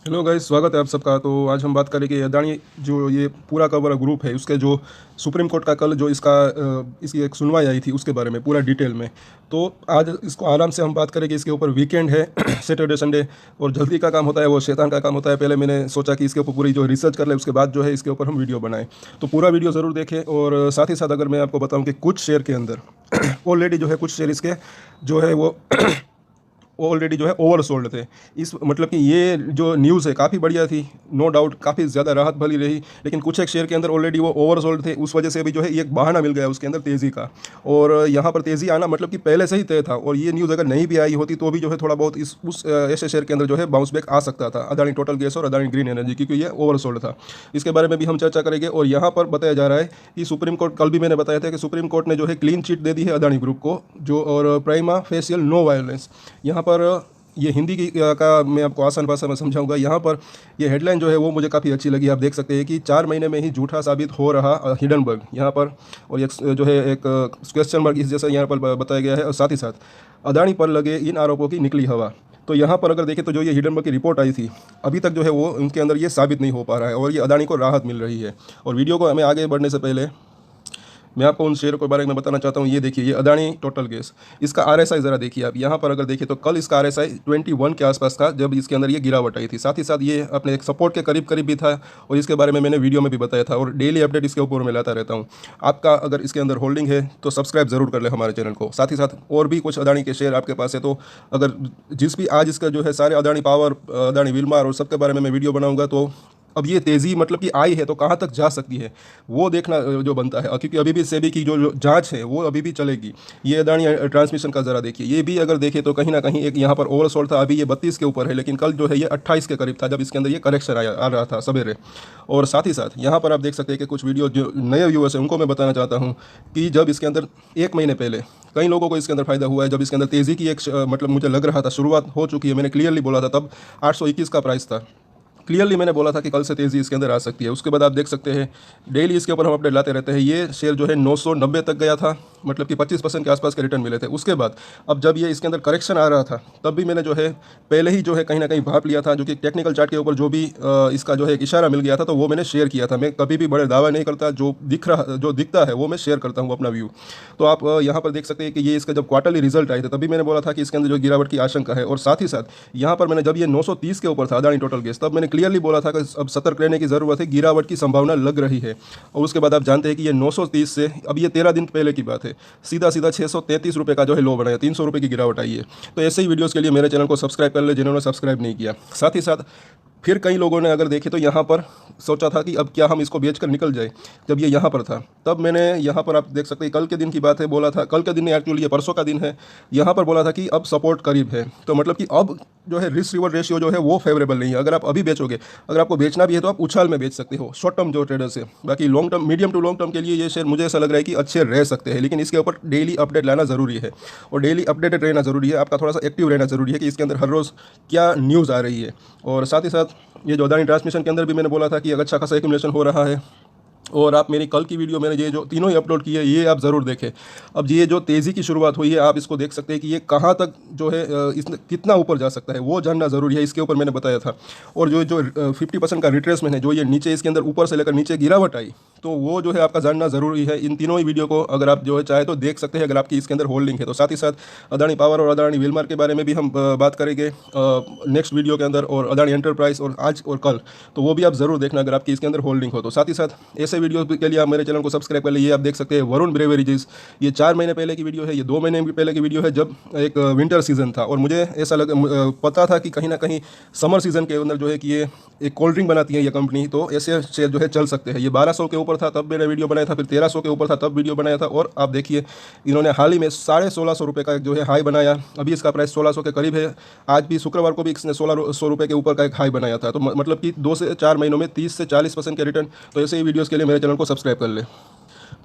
Hello guys, स्वागत है आप सबका। तो आज हम बात करेंगे अदानी जो ये पूरा का पूरा ग्रुप है उसके जो सुप्रीम कोर्ट का कल जो इसकी एक सुनवाई आई थी उसके बारे में पूरा डिटेल में। तो आज इसको आराम से हम बात करेंगे। इसके ऊपर वीकेंड है सैटरडे संडे, और जल्दी का काम होता है वो शैतान का काम होता है। पहले मैंने सोचा कि इसके ऊपर पूरी जो रिसर्च कर ले उसके बाद जो है इसके ऊपर हम वीडियो बनाएं। तो पूरा वीडियो ज़रूर देखें। और साथ ही साथ अगर मैं आपको बताऊं कि कुछ शेयर के अंदर ऑलरेडी जो है कुछ शेयर इसके जो है वो ऑलरेडी जो है ओवरसोल्ड थे। इस मतलब कि ये जो न्यूज़ है काफ़ी बढ़िया थी, नो डाउट काफ़ी ज़्यादा राहत भली रही। लेकिन कुछ एक शेयर के अंदर ऑलरेडी वो ओवरसोल्ड थे, उस वजह से भी जो है एक बहाना मिल गया उसके अंदर तेज़ी का। और यहाँ पर तेज़ी आना मतलब कि पहले से ही तय था, और ये न्यूज़ अगर नहीं भी आई होती तो भी जो है थोड़ा बहुत ऐसे शेयर के अंदर जो है बाउंस बैक आ सकता था, अदानी टोटल गैस और अदानी ग्रीन एनर्जी, क्योंकि ये ओवरसोल्ड था। इसके बारे में भी हम चर्चा करेंगे। और यहाँ पर बताया जा रहा है कि सुप्रीम कोर्ट, कल भी मैंने बताया था कि सुप्रीम कोर्ट ने जो है क्लीन चिट दे दी है अदानी ग्रुप को, जो और प्राइमा फेशियल नो वायलेंस। यहाँ पर ये हिंदी का मैं आपको आसान भाषा में समझाऊंगा। यहाँ पर ये हेडलाइन जो है वो मुझे काफ़ी अच्छी लगी। आप देख सकते हैं कि 4 महीने में ही झूठा साबित हो रहा हिडनबर्ग यहाँ पर, और एक जो है एक क्वेश्चन मार्क इस जैसा यहाँ पर बताया गया है। और साथ ही साथ अदानी पर लगे इन आरोपों की निकली हवा। तो यहाँ पर अगर देखें तो जो ये हिडनबर्ग की रिपोर्ट आई थी अभी तक जो है वो उनके अंदर ये साबित नहीं हो पा रहा है, और ये अदानी को राहत मिल रही है। और वीडियो को हमें आगे बढ़ने से पहले मैं आपको उन शेयर के बारे में बताना चाहता हूँ। ये देखिए, ये अदानी टोटल गैस, इसका आरएसआई ज़रा देखिए आप। यहाँ पर अगर देखिए तो कल इसका आरएसआई 21 के आसपास था जब इसके अंदर ये गिरावट आई थी। साथ ही साथ ये अपने एक सपोर्ट के करीब करीब भी था, और इसके बारे में मैंने वीडियो में भी बताया था, और डेली अपडेट इसके ऊपर मैं लाता रहता हूँ। आपका अगर इसके अंदर होल्डिंग है तो सब्सक्राइब ज़रूर कर ले हमारे चैनल को। साथ ही साथ और भी कुछ अदानी के शेयर आपके पास है तो अगर जिस भी आज इसका जो है सारे अदानी पावर, अदानी विल्मार और सबके बारे में मैं वीडियो बनाऊंगा, तो अब ये तेज़ी मतलब कि आई है तो कहाँ तक जा सकती है वो देखना जो बनता है, क्योंकि अभी भी सेबी की जो जांच है वो अभी भी चलेगी। ये अदानी ट्रांसमिशन का ज़रा देखिए, ये भी अगर देखें तो कहीं ना कहीं एक यहाँ पर ओवरसोल्ड था। अभी ये 32 के ऊपर है, लेकिन कल जो है ये 28 के करीब था जब इसके अंदर ये करेक्शन आ रहा था सवेरे। और साथ ही साथ यहाँ पर आप देख सकते हैं कि कुछ वीडियो जो नए व्यूअर्स हैं उनको मैं बताना चाहता हूँ कि जब इसके अंदर 1 महीने पहले कई लोगों को इसके अंदर फ़ायदा हुआ है। जब इसके अंदर तेज़ी की एक मतलब मुझे लग रहा था शुरुआत हो चुकी है, मैंने क्लियरली बोला था तब 821 का प्राइस था। क्लियरली मैंने बोला था कि कल से तेज़ी इसके अंदर आ सकती है। उसके बाद आप देख सकते हैं डेली इसके ऊपर हम अपडेट लाते रहते हैं। ये शेयर जो है 990 तक गया था, मतलब कि 25% के आसपास के रिटर्न मिले थे। उसके बाद अब जब ये इसके अंदर करेक्शन आ रहा था तब भी मैंने जो है पहले ही जो है कहीं ना कहीं भाप लिया था, जो कि टेक्निकल चार्ट के ऊपर जो भी इसका जो है एक इशारा मिल गया था तो वो मैंने शेयर किया था। मैं कभी भी बड़े दावा नहीं करता, जो दिखता है वो मैं शेयर करता हूँ अपना व्यू। तो आप यहाँ पर देख सकते हैं कि ये इसका जब क्वार्टरली रिजल्ट आए थे तभी मैंने बोला था कि इसके अंदर जो गिरावट की आशंका है। और साथ ही साथ यहाँ पर मैंने जब ये 930 के ऊपर था अदानी टोटल गैस, तब मैंने क्लियरली बोला था कि अब सतर्क रहने की ज़रूरत है, गिरावट की संभावना लग रही है। और उसके बाद आप जानते हैं कि ये 930 से अब ये 13 दिन पहले की बात है, सीधा सीधा 633 रुपये का जो है लो बनाया, 300 रुपये की गिरावट आई है। तो ऐसे ही वीडियोज़ के लिए मेरे चैनल को सब्सक्राइब कर ले जिन्होंने सब्सक्राइब नहीं किया। साथ ही साथ फिर कई लोगों ने अगर देखे तो यहाँ पर सोचा था कि अब क्या हम इसको बेच कर निकल जाए। जब ये यहाँ पर था तब मैंने यहाँ पर आप देख सकते हैं कल के दिन की बात है, बोला था, कल के दिन नहीं एक्चुअली ये परसों का दिन है, यहाँ पर बोला था कि अब सपोर्ट करीब है। तो मतलब कि अब जो है रिस्क रिवॉर्ड रेशियो जो है वो फेवरेबल नहीं है। अगर आप अभी बेचोगे, अगर आपको बेचना भी है तो आप उछाल में बेच सकते हो शॉर्ट टर्म जो ट्रेडर्स है। बाकी long term, medium to long term के लिए ये शेयर मुझे ऐसा लग रहा है कि अच्छे रह सकते हैं, लेकिन इसके ऊपर डेली अपडेट लाना ज़रूरी है और डेली अपडेटेड रहना ज़रूरी है। आपका थोड़ा सा एक्टिव रहना ज़रूरी है कि इसके अंदर हर रोज़ क्या न्यूज़ आ रही है। और साथ ही साथ ये जो अदानी ट्रांसमिशन के अंदर भी मैंने बोला था कि अच्छा खासा एक्यूमुलेशन हो रहा है। और आप मेरी कल की वीडियो मैंने ये जो तीनों ही अपलोड की है ये आप ज़रूर देखें। अब ये जो तेज़ी की शुरुआत हुई है आप इसको देख सकते हैं कि ये कहाँ तक जो है इसने कितना ऊपर जा सकता है वो जानना ज़रूरी है, इसके ऊपर मैंने बताया था। और जो जो 50% का रिट्रेसमेंट है, जो ये नीचे इसके अंदर ऊपर से लेकर नीचे गिरावट आई, तो वो जो है आपका जानना ज़रूरी है। इन तीनों ही वीडियो को अगर आप जो है चाहे तो देख सकते हैं अगर आपकी इसके अंदर होल्डिंग है तो। साथ ही साथ अदानी पावर और अदानी विल्मर के बारे में भी हम बात करेंगे नेक्स्ट वीडियो के अंदर, और अदानी एंटरप्राइज और आज और कल, तो वो भी आप ज़रूर देखना अगर आपकी इसके अंदर होल्डिंग हो तो। साथ ही साथ ऐसे वीडियो के लिए आप मेरे चैनल को सब्सक्राइब कर लीजिए। आप देख सकते हैं वरुण ब्रेवरीज, ये 4 महीने पहले की वीडियो है, ये 2 महीने पहले की वीडियो है जब एक विंटर सीजन था, और मुझे ऐसा पता था कि कहीं ना कहीं समर सीजन के अंदर जो है कि ये एक कोल्ड ड्रिंक बनाती है ये कंपनी, तो ऐसे शेयर जो है चल सकते हैं। ये 1200 के ऊपर था तब मैंने वीडियो बनाया था, फिर 1300 के ऊपर था तब वीडियो बनाया था, और आप देखिए इन्होंने हाल ही में 1650 रुपये का जो है हाई बनाया। अभी इसका प्राइस 1600 के करीब है। आज भी शुक्रवार को भी इसने 1600 रुपये के ऊपर का एक हाई बनाया था। तो मतलब कि 2 से 4 महीनों में 30 से 40% के रिटर्न। तो ऐसे ही वीडियोज़ के लिए मेरे चैनल को सब्सक्राइब कर ले।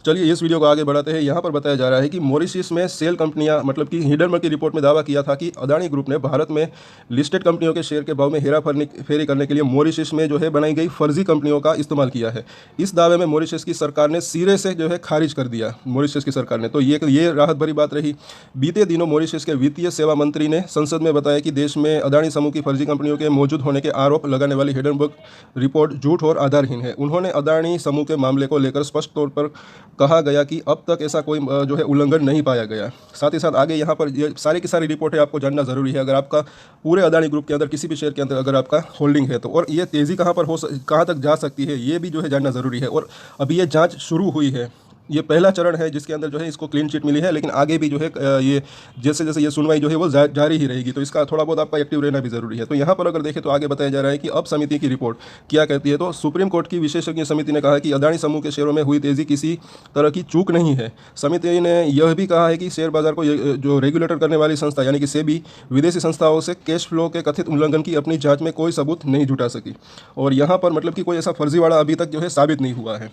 चलिए इस वीडियो को आगे बढ़ाते हैं। यहाँ पर बताया जा रहा है कि मॉरिशस में सेल कंपनियां, मतलब कि हिंडनबर्ग की रिपोर्ट में दावा किया था कि अदानी ग्रुप ने भारत में लिस्टेड कंपनियों के शेयर के भाव में हेरा फेरी करने के लिए मॉरिशस में जो है बनाई गई फर्जी कंपनियों का इस्तेमाल किया है। इस दावे में मॉरिशस की सरकार ने सिरे से जो है खारिज कर दिया, मॉरिशस की सरकार ने। तो ये राहत भरी बात रही। बीते दिनों मॉरिशस के वित्तीय सेवा मंत्री ने संसद में बताया कि देश में अदानी समूह की फर्जी कंपनियों के मौजूद होने के आरोप लगाने वाली हिंडनबर्ग रिपोर्ट झूठ और आधारहीन है। उन्होंने अदानी समूह के मामले को लेकर स्पष्ट तौर पर कहा गया कि अब तक ऐसा कोई जो है उल्लंघन नहीं पाया गया। साथ ही साथ आगे यहाँ पर ये सारी की सारी रिपोर्टें आपको जानना ज़रूरी है अगर आपका पूरे अदानी ग्रुप के अंदर किसी भी शेयर के अंदर अगर आपका होल्डिंग है तो। और ये तेज़ी कहाँ तक जा सकती है ये भी जो है जानना ज़रूरी है। और अभी ये जाँच शुरू हुई है, ये पहला चरण है जिसके अंदर जो है इसको क्लीन चिट मिली है, लेकिन आगे भी जो है ये जैसे जैसे ये सुनवाई जो है वो जारी ही रहेगी, तो इसका थोड़ा बहुत आपका एक्टिव रहना भी ज़रूरी है। तो यहाँ पर अगर देखें तो आगे बताया जा रहा है कि अब समिति की रिपोर्ट क्या कहती है। तो सुप्रीम कोर्ट की विशेषज्ञ समिति ने कहा कि अदानी समूह के शेयरों में हुई तेज़ी किसी तरह की चूक नहीं है। समिति ने यह भी कहा है कि शेयर बाजार को जो रेगुलेटर करने वाली संस्था यानी कि सेबी विदेशी संस्थाओं से कैश फ्लो के कथित उल्लंघन की अपनी जाँच में कोई सबूत नहीं जुटा सकी। और यहाँ पर मतलब कि कोई ऐसा फर्जीवाड़ा अभी तक जो है साबित नहीं हुआ है,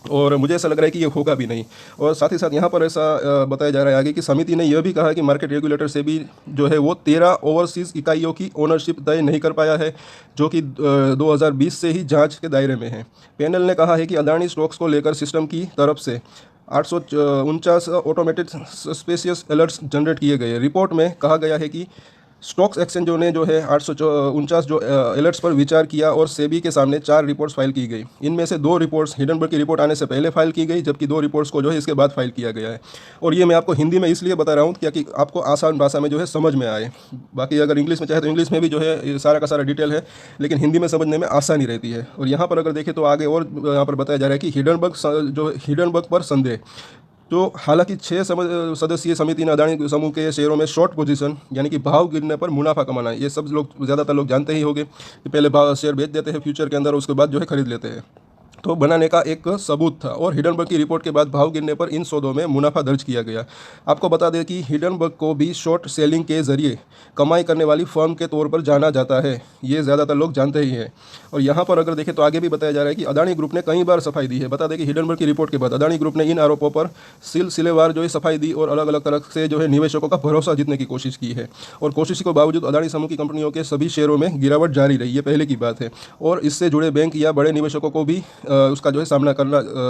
और मुझे ऐसा लग रहा है कि ये होगा भी नहीं। और साथ ही साथ यहाँ पर ऐसा बताया जा रहा है आगे कि समिति ने यह भी कहा कि मार्केट रेगुलेटर से भी जो है वो 13 ओवरसीज़ इकाइयों की ओनरशिप तय नहीं कर पाया है, जो कि 2020 से ही जांच के दायरे में है। पैनल ने कहा है कि अदानी स्टॉक्स को लेकर सिस्टम की तरफ से 849 ऑटोमेटेड सस्पिशियस अलर्ट्स जनरेट किए गए। रिपोर्ट में कहा गया है कि स्टॉक्स एक्सचेंजों ने जो है 849 जो अलर्ट्स पर विचार किया और सेबी के सामने 4 रिपोर्ट्स फाइल की गई। इनमें से 2 रिपोर्ट्स हिंडनबर्ग की रिपोर्ट आने से पहले फाइल की गई, जबकि 2 रिपोर्ट्स को जो है इसके बाद फाइल किया गया है। और ये मैं आपको हिंदी में इसलिए बता रहा हूँ क्योंकि आपको आसान भाषा में जो है समझ में आए। बाकी अगर इंग्लिश में चाहे तो इंग्लिश में भी जो है सारा का सारा डिटेल है, लेकिन हिंदी में समझने में आसानी रहती है। और यहाँ पर अगर देखें तो आगे और यहाँ पर बताया जा रहा है कि हिंडनबर्ग पर संदेह। तो हालांकि 6 सदस्यीय समिति ने अदानी समूह के शेयरों में शॉर्ट पोजीशन यानी कि भाव गिरने पर मुनाफा कमाना है। ये सब लोग ज़्यादातर लोग जानते ही होंगे कि पहले भाव शेयर बेच देते हैं फ्यूचर के अंदर, उसके बाद जो है खरीद लेते हैं, तो बनाने का एक सबूत था। और हिंडनबर्ग की रिपोर्ट के बाद भाव गिरने पर इन सौदों में मुनाफा दर्ज किया गया। आपको बता दें कि हिंडनबर्ग को भी शॉर्ट सेलिंग के जरिए कमाई करने वाली फर्म के तौर पर जाना जाता है, ये ज़्यादातर लोग जानते ही हैं। और यहाँ पर अगर देखें तो आगे भी बताया जा रहा है कि अदानी ग्रुप ने कई बार सफाई दी है। बता दें कि हिंडनबर्ग की रिपोर्ट के बाद अदानी ग्रुप ने इन आरोपों पर सिलसिलेवार जो है सफाई दी और अलग अलग तरह से जो है निवेशकों का भरोसा जीतने की कोशिश की है। और कोशिश के बावजूद अदानी समूह की कंपनियों के सभी शेयरों में गिरावट जारी रही, ये पहले की बात है। और इससे जुड़े बैंक या बड़े निवेशकों को भी उसका जो है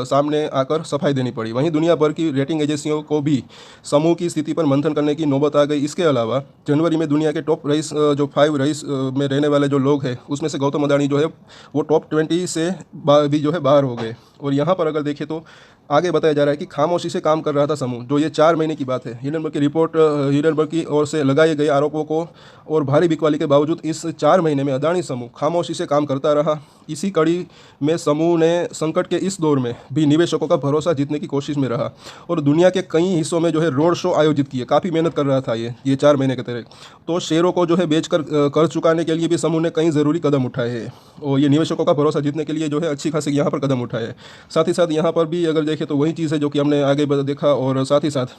सामने आकर सफाई देनी पड़ी। वहीं दुनिया भर की रेटिंग एजेंसियों को भी समूह की स्थिति पर मंथन करने की नौबत आ गई। इसके अलावा जनवरी में दुनिया के टॉप रईस जो 5 रईस में रहने वाले जो लोग हैं उसमें से गौतम अदानी जो है वो टॉप 20 से भी जो है बाहर हो गए। और यहाँ पर अगर देखें तो आगे बताया जा रहा है कि खामोशी से काम कर रहा था समूह, जो ये 4 महीने की बात है। हिंडनबर्ग की रिपोर्ट हिंडनबर्ग की ओर से लगाए गए आरोपों को और भारी बिकवाली के बावजूद इस 4 महीने में अदानी समूह खामोशी से काम करता रहा। इसी कड़ी में समूह ने संकट के इस दौर में भी निवेशकों का भरोसा जीतने की कोशिश में रहा और दुनिया के कई हिस्सों में जो है रोड शो आयोजित किए। काफ़ी मेहनत कर रहा था ये 4 महीने के तरह। तो शेयरों को जो है बेचकर कर्ज चुकाने के लिए भी समूह ने कई ज़रूरी कदम उठाए हैं और ये निवेशकों का भरोसा जीतने के लिए जो है अच्छी खासी यहाँ पर कदम उठाए हैं। साथ ही साथ यहाँ पर भी अगर देखें तो वही चीज़ है जो कि हमने आगे देखा। और साथ ही साथ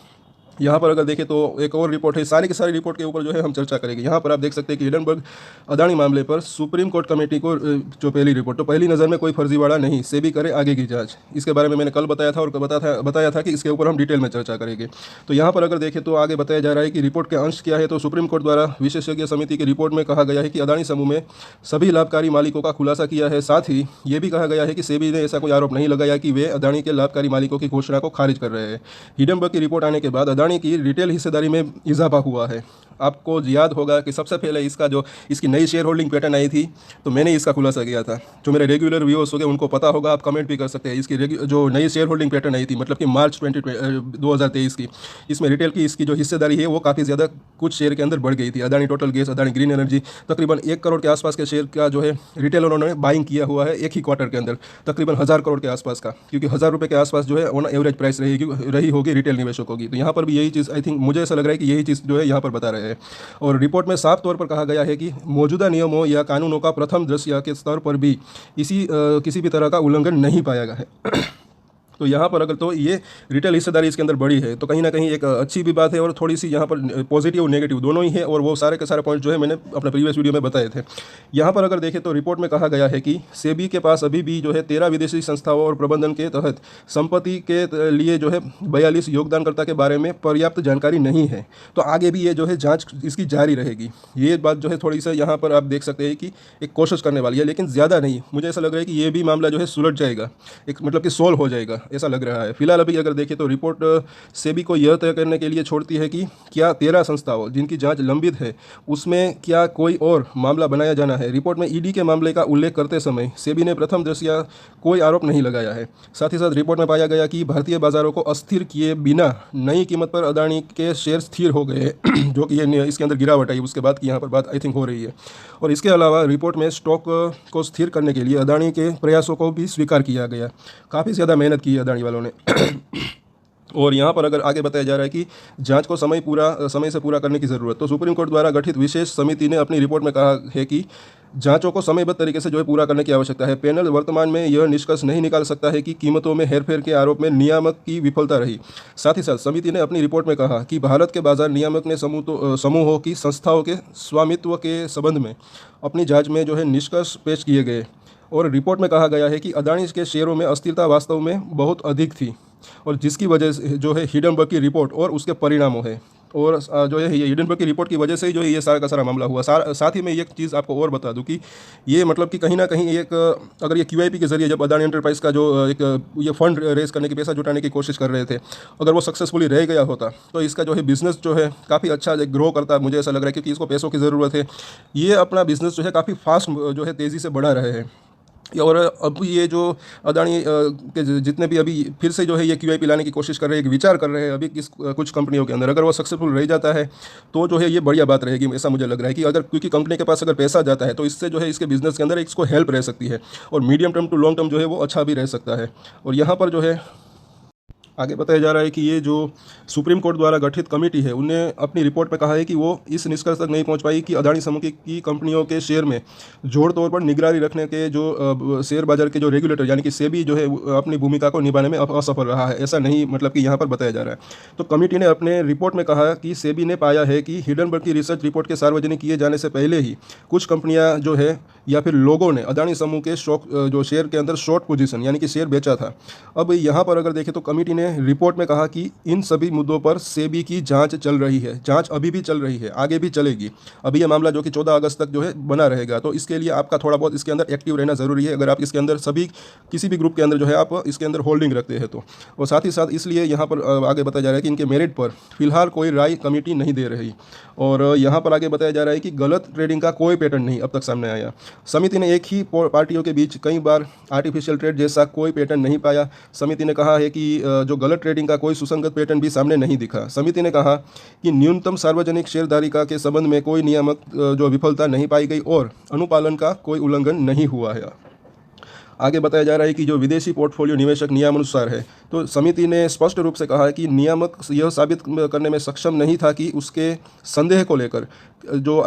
यहाँ पर अगर देखें तो एक और रिपोर्ट है, सारी की सारी रिपोर्ट के ऊपर जो है हम चर्चा करेंगे। यहाँ पर आप देख सकते हैं कि हिंडनबर्ग अदानी मामले पर सुप्रीम कोर्ट कमेटी को जो पहली रिपोर्ट, तो पहली नज़र में कोई फर्जीवाड़ा नहीं, सेबी करे आगे की जांच। इसके बारे में मैंने कल बताया था और बताया था कि इसके ऊपर हम डिटेल में चर्चा करेंगे। तो यहाँ पर अगर देखें तो आगे बताया जा रहा है कि रिपोर्ट के अंश क्या है। तो सुप्रीम कोर्ट द्वारा विशेषज्ञ समिति की रिपोर्ट में कहा गया है कि अदानी समूह में सभी लाभकारी मालिकों का खुलासा किया है। साथ ही ये भी कहा गया है कि सेबी ने ऐसा कोई आरोप नहीं लगाया कि वे अदानी के लाभकारी मालिकों की घोषणा को खारिज कर रहे हैं। हिंडनबर्ग की रिपोर्ट आने के बाद अदानी की रिटेल हिस्सेदारी में इजाफा हुआ है। आपको याद होगा कि सबसे पहले इसकी नई शेयर होल्डिंग पैटर्न आई थी तो मैंने इसका खुलासा किया था। जो मेरे रेगुलर व्यूअर्स हो गए उनको पता होगा, आप कमेंट भी कर सकते हैं। इसकी जो नई शेयर होल्डिंग पैटर्न आई थी मतलब कि मार्च 2023 की, इसमें रिटेल की इसकी जो हिस्सेदारी है वो काफ़ी ज़्यादा कुछ शेयर के अंदर बढ़ गई थी। Adani total gas, Adani green energy, तकरीबन 1 करोड़ के आसपास के शेयर का जो है रिटेल उन्होंने बाइंग किया हुआ है एक ही क्वार्टर के अंदर, तकरीबन 1000 करोड़ के आसपास का, क्योंकि 1000 रुपये के आसपास जो है ऑन एवरेज प्राइस रही होगी रिटेल निवेशकों की। तो यहाँ पर भी यही चीज़ आई थिंक, मुझे ऐसा लग रहा है कि यही चीज़ जो है यहाँ पर बता रहे हैं। और रिपोर्ट में साफ तौर पर कहा गया है कि मौजूदा नियमों या कानूनों का प्रथम दृश्य के स्तर पर भी किसी भी तरह का उल्लंघन नहीं पाया गया है। तो यहाँ पर अगर तो ये रिटेल हिस्सेदारी इसके अंदर बड़ी है, तो कहीं ना कहीं एक अच्छी भी बात है और थोड़ी सी यहाँ पर पॉजिटिव और नेगेटिव दोनों ही है, और वो सारे के सारे पॉइंट जो है मैंने अपने प्रीवियस वीडियो में बताए थे। यहाँ पर अगर देखें तो रिपोर्ट में कहा गया है कि सेबी के पास अभी भी जो है 13 विदेशी संस्थाओं और प्रबंधन के तहत संपत्ति के लिए जो है 42 योगदानकर्ता के बारे में पर्याप्त जानकारी नहीं है। तो आगे भी ये जो है जाँच इसकी जारी रहेगी। ये बात जो है थोड़ी सी यहाँ पर आप देख सकते हैं कि एक कोशिश करने वाली है, लेकिन ज़्यादा नहीं। मुझे ऐसा लग रहा है कि ये भी मामला जो है सुलझ जाएगा, एक मतलब कि सोल्व हो जाएगा, ऐसा लग रहा है। फिलहाल अभी अगर देखें तो रिपोर्ट सेबी को यह तय करने के लिए छोड़ती है कि क्या 13 संस्थाओं जिनकी जांच लंबित है उसमें क्या कोई और मामला बनाया जाना है। रिपोर्ट में ईडी के मामले का उल्लेख करते समय सेबी ने प्रथम दृष्टया कोई आरोप नहीं लगाया है। साथ ही साथ रिपोर्ट में पाया गया कि भारतीय बाजारों को अस्थिर किए बिना नई कीमत पर अदानी के शेयर स्थिर हो गए जो कि ये इसके अंदर गिरावट आई उसके बाद की यहाँ पर बात आई थिंक हो रही है। और इसके अलावा रिपोर्ट में स्टॉक को स्थिर करने के लिए अदानी के प्रयासों को भी स्वीकार किया गया। काफ़ी ज़्यादा मेहनत की है अदानी वालों ने। और यहाँ पर अगर आगे बताया जा रहा है कि जांच को समय से पूरा करने की ज़रूरत, तो सुप्रीम कोर्ट द्वारा गठित विशेष समिति ने अपनी रिपोर्ट में कहा है कि जांचों को समयबद्ध तरीके से जो है पूरा करने की आवश्यकता है। पैनल वर्तमान में यह निष्कर्ष नहीं निकाल सकता है कि कीमतों में हेरफेर के आरोप में नियामक की विफलता रही। साथ ही साथ समिति ने अपनी रिपोर्ट में कहा कि भारत के बाजार नियामक ने समूहों की संस्थाओं के स्वामित्व के संबंध में अपनी जाँच में जो है निष्कर्ष पेश किए गए। और रिपोर्ट में कहा गया है कि अदानी के शेयरों में अस्थिरता वास्तव में बहुत अधिक थी, और जिसकी वजह से जो है हिडनबर्ग की रिपोर्ट और उसके परिणामों है, और जो है ये हिडनबर्ग की रिपोर्ट की वजह से ही जो है ये सारा का सारा मामला हुआ। साथ ही मैं एक चीज़ आपको और बता दूं कि ये मतलब कि कहीं ना कहीं एक अगर ये QIP के जरिए जब अदानी एंटरप्राइज का जो एक ये फंड रेज करने की पैसा जुटाने की कोशिश कर रहे थे, अगर वो सक्सेसफुली रह गया होता तो इसका जो है बिज़नेस जो है काफ़ी अच्छा ग्रो करता। मुझे ऐसा लग रहा है क्योंकि इसको पैसों की ज़रूरत है। ये अपना बिज़नेस जो है काफ़ी फास्ट जो है तेज़ी से बढ़ा रहे हैं। और अब ये जो अदानी के जितने भी अभी फिर से जो है ये QIP लाने की कोशिश कर रहे हैं, विचार कर रहे हैं अभी कुछ कंपनियों के अंदर, अगर वो सक्सेसफुल रह जाता है तो जो है ये बढ़िया बात रहेगी। ऐसा मुझे लग रहा है कि अगर क्योंकि कंपनी के पास अगर पैसा जाता है तो इससे जो है इसके बिज़नेस के अंदर इसको हेल्प रह सकती है, और medium term to long term जो है वो अच्छा भी रह सकता है। और यहाँ पर जो है आगे बताया जा रहा है कि ये जो सुप्रीम कोर्ट द्वारा गठित कमेटी है उन्हें अपनी रिपोर्ट में कहा है कि वो इस निष्कर्ष तक नहीं पहुंच पाई कि अदानी समूह की कंपनियों के शेयर में जोड़ तौर पर निगरानी रखने के जो शेयर बाजार के जो रेगुलेटर यानी कि सेबी जो है अपनी भूमिका को निभाने में असफल रहा है। ऐसा नहीं मतलब कि यहाँ पर बताया जा रहा है। तो कमेटी ने अपने रिपोर्ट में कहा कि सेबी ने पाया है कि हिडनबर्ग की रिसर्च रिपोर्ट के सार्वजनिक किए जाने से पहले ही कुछ कंपनियाँ जो है या फिर लोगों ने अदानी समूह के स्टॉक जो शेयर के अंदर शॉर्ट पोजीशन यानी कि शेयर बेचा था। अब यहाँ पर अगर देखें तो कमेटी ने रिपोर्ट में कहा कि इन सभी मुद्दों पर सेबी की जांच चल रही है। जांच अभी भी चल रही है, आगे भी चलेगी। अभी यह मामला जो कि 14 अगस्त तक जो है बना रहेगा, तो इसके लिए आपका थोड़ा बहुत इसके अंदर एक्टिव रहना ज़रूरी है। अगर आप इसके अंदर किसी भी ग्रुप के अंदर जो है आप इसके अंदर होल्डिंग रखते हैं तो। और साथ ही साथ इसलिए यहाँ पर आगे बताया जा रहा है कि इनके मेरिट पर फिलहाल कोई राय कमेटी नहीं दे रही। और यहाँ पर आगे बताया जा रहा है कि गलत ट्रेडिंग का कोई पैटर्न नहीं अब तक सामने आया। समिति ने एक ही पार्टियों के बीच कई बार आर्टिफिशियल ट्रेड जैसा कोई पैटर्न नहीं पाया। समिति ने कहा है कि जो गलत ट्रेडिंग का कोई सुसंगत पैटर्न भी सामने नहीं दिखा। समिति ने कहा कि न्यूनतम सार्वजनिक शेयरधारिता के संबंध में कोई नियामक जो विफलता नहीं पाई गई और अनुपालन का कोई उल्लंघन नहीं हुआ है। आगे बताया जा रहा है कि जो विदेशी पोर्टफोलियो निवेशक नियमानुसार है, तो समिति ने स्पष्ट रूप से कहा है कि नियामक यह साबित करने में सक्षम नहीं था कि उसके संदेह को लेकर जो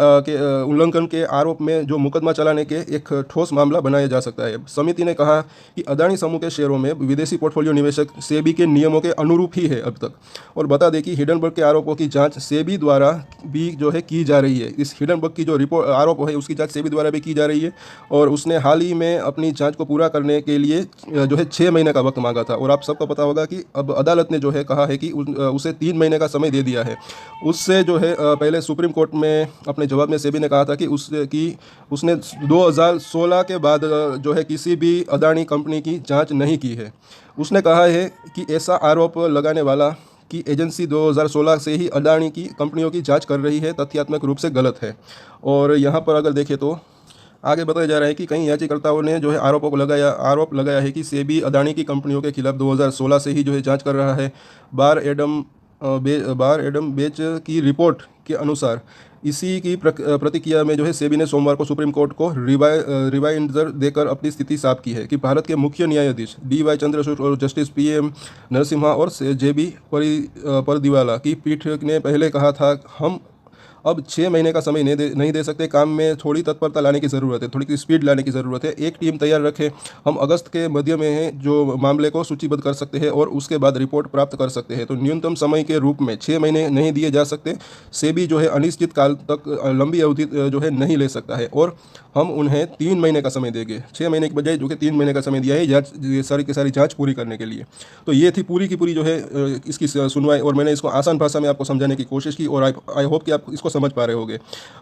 उल्लंघन के आरोप में जो मुकदमा चलाने के एक ठोस मामला बनाया जा सकता है। समिति ने कहा कि अदानी समूह के शेयरों में विदेशी पोर्टफोलियो निवेशक सेबी के नियमों के अनुरूप ही है अब तक। और बता दें कि हिडनबर्ग के आरोपों की जांच सेबी द्वारा भी जो है की जा रही है। इस हिडनबर्ग की जो आरोप है उसकी जांच सेबी द्वारा भी की जा रही है, और उसने हाल ही में अपनी जाँच को पूरा करने के लिए जो है 6 महीने का वक्त मांगा था। और आप सबको पता होगा कि अब अदालत ने जो है कहा है कि उसे 3 महीने का समय दे दिया है। उससे जो है पहले सुप्रीम कोर्ट में अपने जवाब में सेबी ने कहा था कि उसने 2016 के बाद जो है किसी भी अदानी कंपनी की जांच नहीं की है। उसने कहा है कि ऐसा आरोप लगाने वाला कि एजेंसी 2016 से ही अदानी की कंपनियों की जांच कर रही है तथ्यात्मक रूप से गलत है। और यहाँ पर अगर देखें तो आगे बताया जा रहा है कि कई याचिकाकर्ताओं ने जो है आरोप लगाया है कि सेबी अदानी की कंपनियों के खिलाफ 2016 से ही जो है जांच कर रहा है। बार एडम बेच की रिपोर्ट के अनुसार इसी की प्रतिक्रिया में जो है सेबी ने सोमवार को सुप्रीम कोर्ट को रिवाइंडर देकर अपनी स्थिति साफ की है कि भारत के मुख्य न्यायाधीश DY चंद्रचूड़ और जस्टिस PM नरसिम्हा और JB परदीवाला की पीठ ने पहले कहा था हम अब 6 महीने का समय नहीं दे सकते। काम में थोड़ी तत्परता लाने की ज़रूरत है, थोड़ी स्पीड लाने की ज़रूरत है। एक टीम तैयार रखें। हम अगस्त के मध्य में हैं जो मामले को सूचीबद्ध कर सकते हैं और उसके बाद रिपोर्ट प्राप्त कर सकते हैं। तो न्यूनतम समय के रूप में 6 महीने नहीं दिए जा सकते। सेबी जो है अनिश्चित काल तक लंबी अवधि जो है नहीं ले सकता है, और हम उन्हें 3 महीने का समय देंगे, 6 महीने के बजाय जो कि 3 महीने का समय दिया है जांच, ये सारी की सारी जांच पूरी करने के लिए। तो ये थी पूरी की पूरी जो है इसकी सुनवाई, और मैंने इसको आसान भाषा में आपको समझाने की कोशिश की, और आई होप कि आप इसको समझ पा रहे होंगे।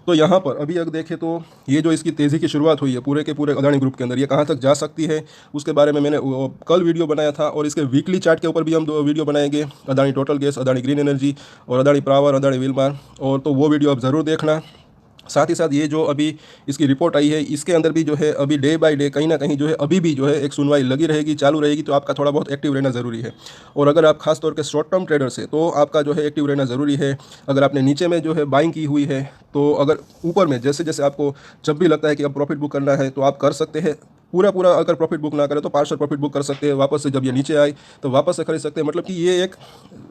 तो यहाँ पर अभी अगर देखें तो ये जो इसकी तेज़ी की शुरुआत हुई है पूरे के पूरे अदानी ग्रुप के अंदर, ये कहाँ तक जा सकती है उसके बारे में मैंने कल वीडियो बनाया था, और इसके वीकली चार्ट के ऊपर भी हम 2 वीडियो बनाएंगे, Adani total gas, Adani green energy और अदानी पावर, अदानी विलमार। और तो वो वीडियो आप ज़रूर देखना। साथ ही साथ ये जो अभी इसकी रिपोर्ट आई है, इसके अंदर भी जो है अभी डे बाय डे कहीं ना कहीं जो है अभी भी जो है एक सुनवाई लगी रहेगी, चालू रहेगी। तो आपका थोड़ा बहुत एक्टिव रहना ज़रूरी है। और अगर आप खास तौर के शॉर्ट टर्म ट्रेडर्स है तो आपका जो है एक्टिव रहना ज़रूरी है। अगर आपने नीचे में जो है बाइंग की हुई है, तो अगर ऊपर में जैसे जैसे आपको जब भी लगता है कि अब प्रॉफिट बुक करना है तो आप कर सकते हैं। पूरा पूरा अगर प्रॉफिट बुक ना करें तो पार्शियल प्रॉफिट बुक कर सकते हैं। वापस से जब ये नीचे आए तो वापस से खरीद सकते हैं। मतलब कि ये एक,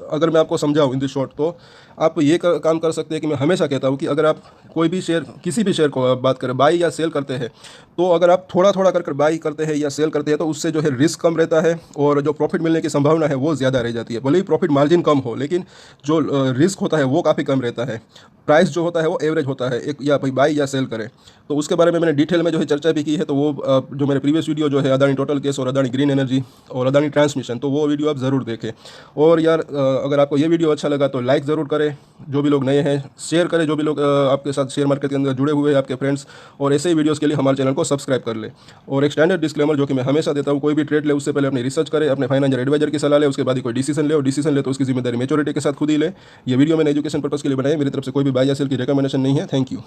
अगर मैं आपको समझाऊँ इन द शॉर्ट, तो आप ये काम कर सकते हैं कि मैं हमेशा कहता हूँ कि अगर आप कोई भी शेयर, किसी भी शेयर को आप बात करें, बाई या सेल करते हैं, तो अगर आप थोड़ा थोड़ा कर बाई करते हैं या सेल करते हैं तो उससे जो है रिस्क कम रहता है और जो प्रॉफिट मिलने की संभावना है वो ज़्यादा रह जाती है। भले ही प्रॉफिट मार्जिन कम हो, लेकिन जो रिस्क होता है वो काफ़ी कम रहता है। प्राइस जो होता है वो एवरेज होता है, एक या भाई बाई या सेल करें। तो उसके बारे में मैंने डिटेल में जो है चर्चा भी की है। तो वो जो मेरे प्रीवियस वीडियो जो है अदानी टोटल केस और अदानी ग्रीन एनर्जी और अदानी ट्रांसमिशन, तो वो वीडियो आप ज़रूर देखें। और यार अगर आपको ये वीडियो अच्छा लगा तो लाइक ज़रूर करें, जो भी लोग नए हैं शेयर करें, जो भी लोग आपके साथ शेयर मार्केट के अंदर जुड़े हुए हैं आपके फ्रेंड्स, और ऐसे ही वीडियोस के लिए हमारे चैनल को सब्सक्राइब कर ले। और एक स्टैंडर्ड डिस्क्लेमर जो कि मैं हमेशा देता हूँ, कोई भी ट्रेड ले उससे पहले अपनी रिसर्च करे, अपने फाइनेंशियल एडवाइजर की सलाह ले, उसके बाद ही कोई डिसीजन ले, और डिसीजन ले तो उसकी जिम्मेदारी मेच्योरिटी के साथ खुद ही ले। ये वीडियो मैंने एजुकेशन पर्पस के लिए बनाई, मेरी तरफ से कोई भी बाय या सेल की रिकमेंडेशन नहीं है। Thank you.